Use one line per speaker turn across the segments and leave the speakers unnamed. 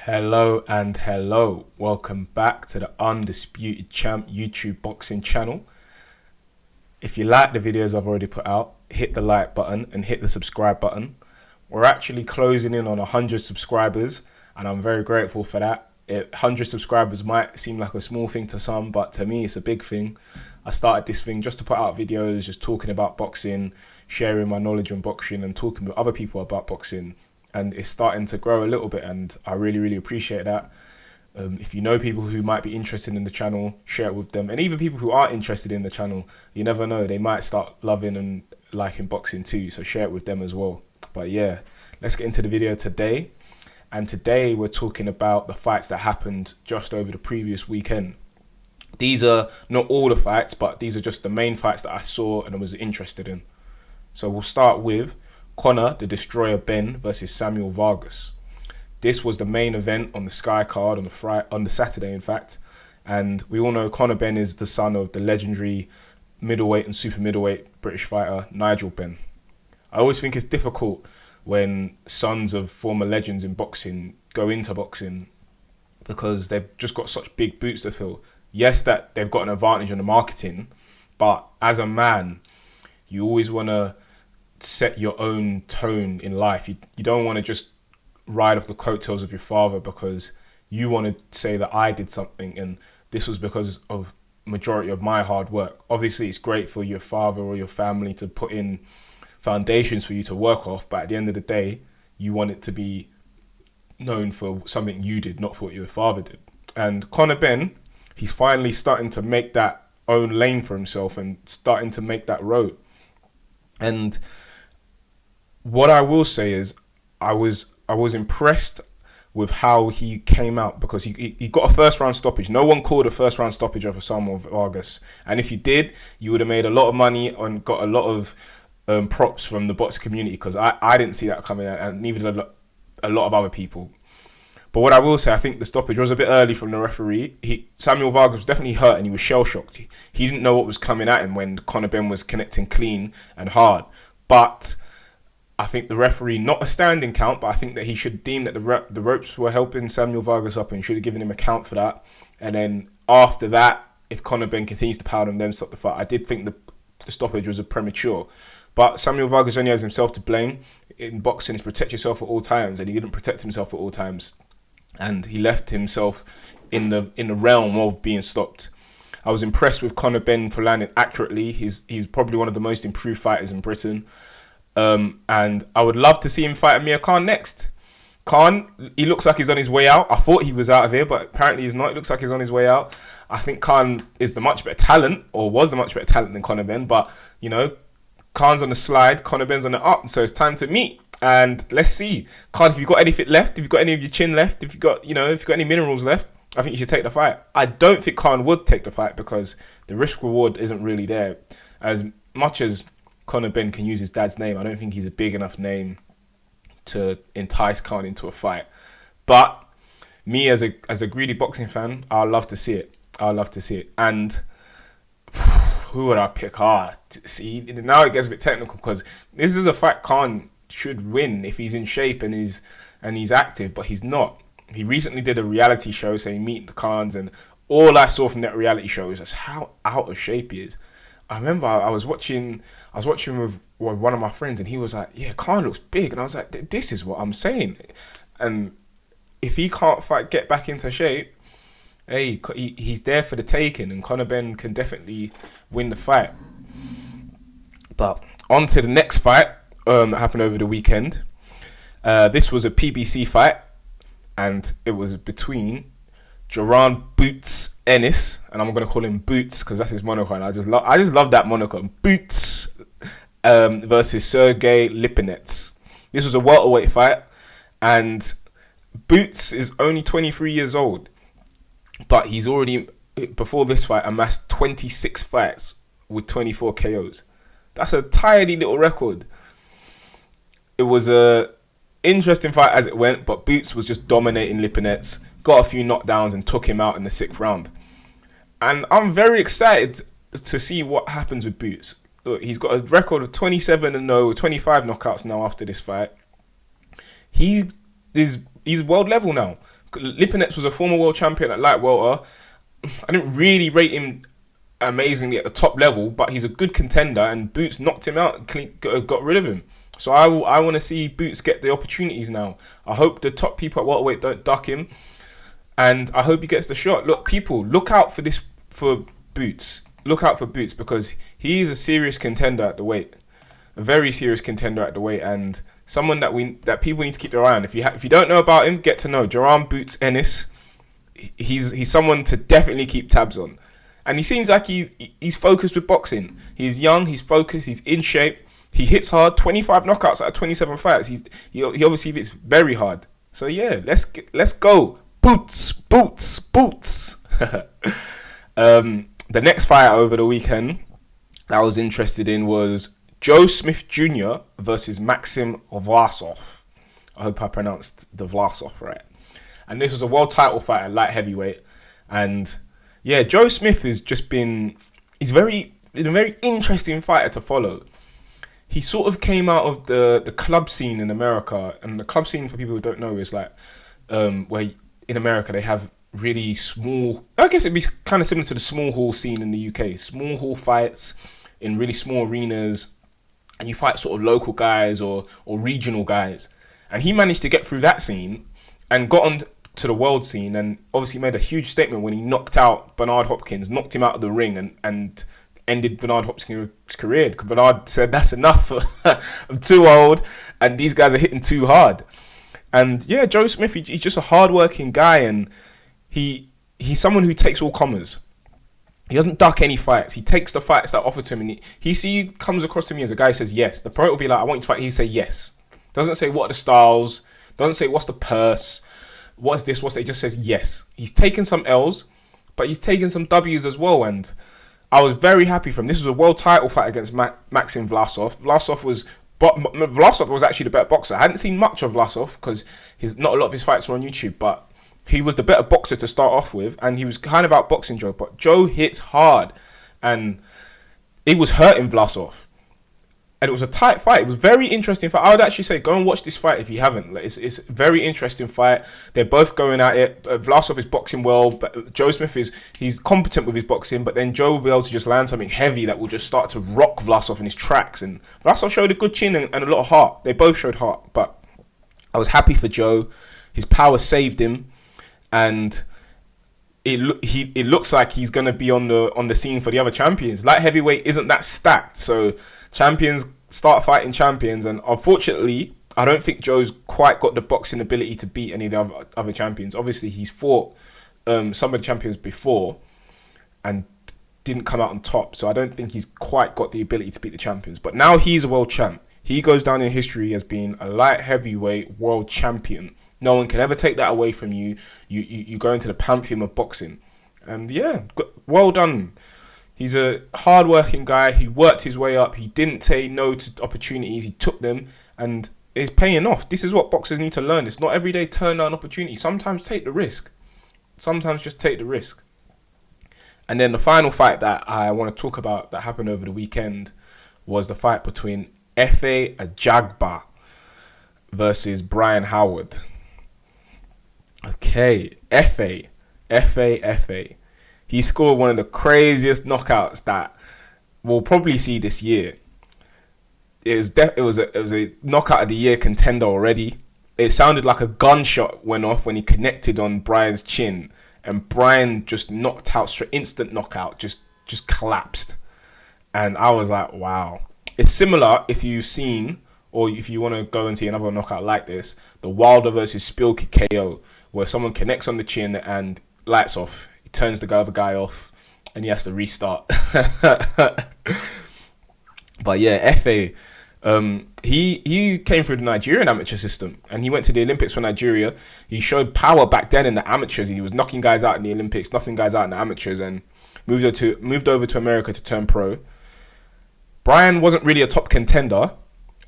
Hello and hello. Welcome back to the Undisputed Champ YouTube boxing channel. If you like the videos I've already put out, hit the like button and hit the subscribe button. We're actually closing in on 100 subscribers and I'm very grateful for that. 100 subscribers might seem like a small thing to some, but to me it's a big thing. I started this thing just to put out videos, just talking about boxing, sharing my knowledge on boxing and talking with other people about boxing. And it's starting to grow a little bit and I really appreciate that. If you know people who might be interested in the channel, share it with them. And even people who aren't interested in the channel, you never know, they might start loving and liking boxing too. So share it with them as well. But yeah, let's get into the video today. And today we're talking about the fights that happened just over the previous weekend. These are not all the fights, but these are just the main fights that I saw and I was interested in. So we'll start with Conor the Destroyer Benn versus Samuel Vargas. This was the main event on the Sky card on the Saturday, in fact. And we all know Conor Benn is the son of the legendary middleweight and super middleweight British fighter Nigel Benn. I always think it's difficult when sons of former legends in boxing go into boxing because they've just got such big boots to fill. Yes, that they've got an advantage on the marketing, but as a man, you always want to set your own tone in life. You don't want to just ride off the coattails of your father because you want to say that I did something and this was because of majority of my hard work. Obviously, it's great for your father or your family to put in foundations for you to work off, but at the end of the day, you want it to be known for something you did, not for what your father did. And Conor Benn, he's finally starting to make that own lane for himself and starting to make that road. And what I will say is I was impressed with how he came out because he got a first round stoppage. No one called a first round stoppage of Samuel Vargas. And if you did, you would have made a lot of money and got a lot of props from the boxing community because I didn't see that coming out, and neither did a lot of other people. But what I will say, I think the stoppage was a bit early from the referee. Samuel Vargas was definitely hurt and he was shell-shocked. He didn't know what was coming at him when Conor Benn was connecting clean and hard. But I think the referee, not a standing count, but I think that he should deem that the ropes were helping Samuel Vargas up and should have given him a count for that. And then after that, if Conor Benn continues to pound him, then stop the fight. I did think the stoppage was a premature. But Samuel Vargas only has himself to blame. In boxing, it's protect yourself at all times, and he didn't protect himself at all times. And he left himself in the realm of being stopped. I was impressed with Conor Benn for landing accurately. He's probably one of the most improved fighters in Britain. And I would love to see him fight Amir Khan next. Khan, he looks like he's on his way out. I thought he was out of here, but apparently he's not. It looks like he's on his way out. I think Khan is the much better talent, or was the much better talent than Conor Benn. But, you know, Khan's on the slide, Conor Benn's on the up, so it's time to meet. And let's see. Khan, if you've got anything left, if you've got any of your chin left, if you've got any minerals left, I think you should take the fight. I don't think Khan would take the fight because the risk reward isn't really there. As much as Conor Benn can use his dad's name, I don't think he's a big enough name to entice Khan into a fight. But me as a greedy boxing fan, I'd love to see it. And who would I pick? See, now it gets a bit technical because this is a fight Khan should win if he's in shape and he's active, but he's not. He recently did a reality show saying meet the Khans, and all I saw from that reality show is just how out of shape he is. I remember I was watching with one of my friends and he was like, yeah, Khan looks big, and I was like, this is what I'm saying. And if he can't get back into shape, hey, he's there for the taking, and Conor Benn can definitely win the fight. But on to the next fight that happened over the weekend. This was a PBC fight, and it was between Jaron Boots Ennis, and I'm going to call him Boots because that's his moniker, and I just love that moniker, Boots, versus Sergey Lipinets. This was a welterweight fight, and Boots is only 23 years old. But he's already, before this fight, amassed 26 fights with 24 KOs. That's a tiny little record. It was a interesting fight as it went, but Boots was just dominating Lipinets, got a few knockdowns and took him out in the 6th round. And I'm very excited to see what happens with Boots. Look, he's got a record of 27-0, 25 knockouts now after this fight. He's world level now. Lipinets was a former world champion at light welter. I didn't really rate him amazingly at the top level, but he's a good contender, and Boots knocked him out, got rid of him. So I want to see Boots get the opportunities now. I hope the top people at welterweight don't duck him, and I hope he gets the shot. Look, people, look out for Boots. Look out for Boots, because he's a serious contender at the weight, a very serious contender at the weight, and someone that people need to keep their eye on. If you don't know about him, get to know Jerome Boots Ennis. He's someone to definitely keep tabs on. And he seems like he's focused with boxing. He's young, he's focused, he's in shape. He hits hard, 25 knockouts out of 27 fights. He obviously hits very hard. So yeah, let's go. Boots. The next fight over the weekend that I was interested in was Joe Smith Jr. versus Maxim Vlasov. I hope I pronounced the Vlasov right. And this was a world title fight at light heavyweight. And yeah, Joe Smith has just he's a very interesting fighter to follow. He sort of came out of the club scene in America. And the club scene, for people who don't know, is like where in America they have really small, I guess it'd be kind of similar to the small hall scene in the UK. Small hall fights in really small arenas. And you fight sort of local guys or regional guys. And he managed to get through that scene and got on to the world scene, and obviously made a huge statement when he knocked out Bernard Hopkins, knocked him out of the ring, and ended Bernard Hopkins' career. Because Bernard said, that's enough. I'm too old, and these guys are hitting too hard. And yeah, Joe Smith, he's just a hard-working guy, and he's someone who takes all comers. He doesn't duck any fights. He takes the fights that are offered to him, and he comes across to me as a guy who says yes. The pro will be like, I want you to fight. He say yes. Doesn't say what are the styles. Doesn't say what's the purse. What's this? What's that? He just says yes. He's taken some L's, but he's taken some W's as well. And I was very happy for him. This was a world title fight against Maxim Vlasov. Vlasov was actually the better boxer. I hadn't seen much of Vlasov because not a lot of his fights were on YouTube, but he was the better boxer to start off with, and he was kind of outboxing Joe. But Joe hits hard, and it was hurting Vlasov. And it was a tight fight. It was a very interesting fight. I would actually say go and watch this fight if you haven't. It's a very interesting fight. They're both going at it. Vlasov is boxing well, but Joe Smith he's competent with his boxing, but then Joe will be able to just land something heavy that will just start to rock Vlasov in his tracks. And Vlasov showed a good chin and a lot of heart. They both showed heart, but I was happy for Joe. His power saved him, and it looks like he's going to be on the scene for the other champions. Light heavyweight isn't that stacked, so champions start fighting champions, and unfortunately I don't think Joe's quite got the boxing ability to beat any of the other champions. Obviously he's fought some of the champions before and didn't come out on top, so I don't think he's quite got the ability to beat the champions. But now he's a world champ. He goes down in history as being a light heavyweight world champion. No one can ever take that away from you. You go into the pantheon of boxing. And yeah, well done. He's a hard-working guy. He worked his way up. He didn't say no to opportunities. He took them, and it's paying off. This is what boxers need to learn. It's not every day turn down opportunity. Sometimes take the risk. Sometimes just take the risk. And then the final fight that I want to talk about that happened over the weekend was the fight between Efe Ajaba versus Brian Howard. Okay, Efe. He scored one of the craziest knockouts that we'll probably see this year. It was a knockout of the year contender already. It sounded like a gunshot went off when he connected on Brian's chin, and Brian just knocked out straight, instant knockout, just collapsed. And I was like, wow. It's similar if you've seen, or if you want to go and see another knockout like this, the Wilder versus Spielke KO, where someone connects on the chin and lights off. He turns the other guy off, and he has to restart. But yeah, Efe, he came through the Nigerian amateur system, and he went to the Olympics for Nigeria. He showed power back then in the amateurs. He was knocking guys out in the Olympics, knocking guys out in the amateurs, and moved over to America to turn pro. Brian wasn't really a top contender,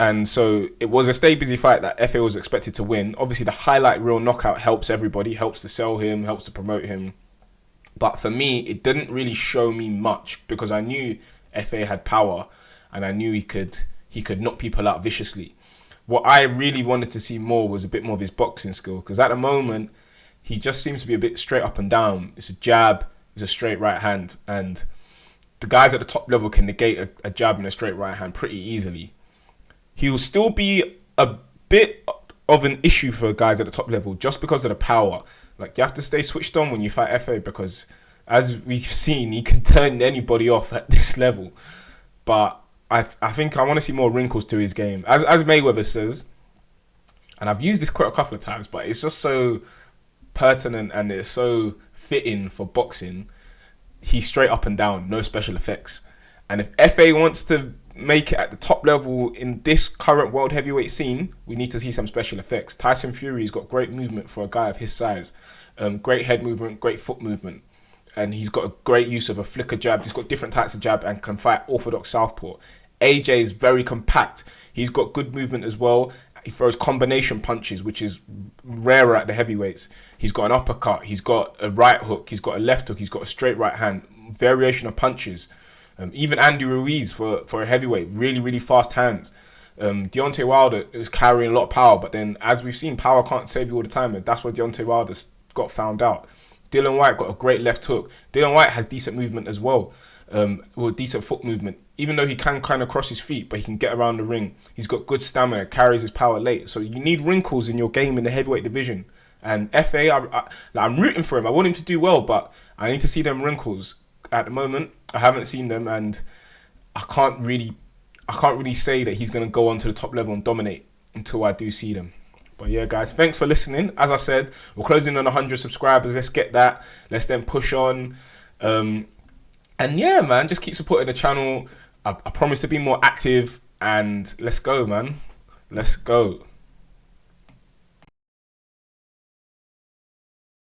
and so it was a stay busy fight that Efe was expected to win. Obviously, the highlight reel knockout helps everybody, helps to sell him, helps to promote him. But for me, it didn't really show me much because I knew Efe had power, and I knew he could knock people out viciously. What I really wanted to see more was a bit more of his boxing skill, because at the moment, he just seems to be a bit straight up and down. It's a jab, it's a straight right hand, and the guys at the top level can negate a jab and a straight right hand pretty easily. He will still be a bit of an issue for guys at the top level just because of the power. Like, you have to stay switched on when you fight Efe, because as we've seen, he can turn anybody off at this level. But I think I want to see more wrinkles to his game. As Mayweather says, and I've used this quote a couple of times, but it's just so pertinent and it's so fitting for boxing. He's straight up and down, no special effects. And if Efe wants to make it at the top level in this current world heavyweight scene, we need to see some special effects. Tyson Fury's got great movement for a guy of his size. Great head movement, great foot movement. And he's got a great use of a flicker jab. He's got different types of jab and can fight orthodox southpaw. AJ is very compact. He's got good movement as well. He throws combination punches, which is rarer at the heavyweights. He's got an uppercut. He's got a right hook. He's got a left hook. He's got a straight right hand. Variation of punches. Even Andy Ruiz for a heavyweight, really, really fast hands. Deontay Wilder is carrying a lot of power, but then as we've seen, power can't save you all the time, and that's where Deontay Wilder got found out. Dylan White got a great left hook. Dylan White has decent movement as well, with decent foot movement. Even though he can kind of cross his feet, but he can get around the ring. He's got good stamina, carries his power late. So you need wrinkles in your game in the heavyweight division. And Efe, I'm rooting for him. I want him to do well, but I need to see them wrinkles. At the moment, I haven't seen them, and I can't really say that he's going to go on to the top level and dominate until I do see them. But yeah, guys, thanks for listening. As I said, we're closing on 100 subscribers. Let's get that. Let's then push on. And yeah, man, just keep supporting the channel. I promise to be more active, and let's go, man. Let's go.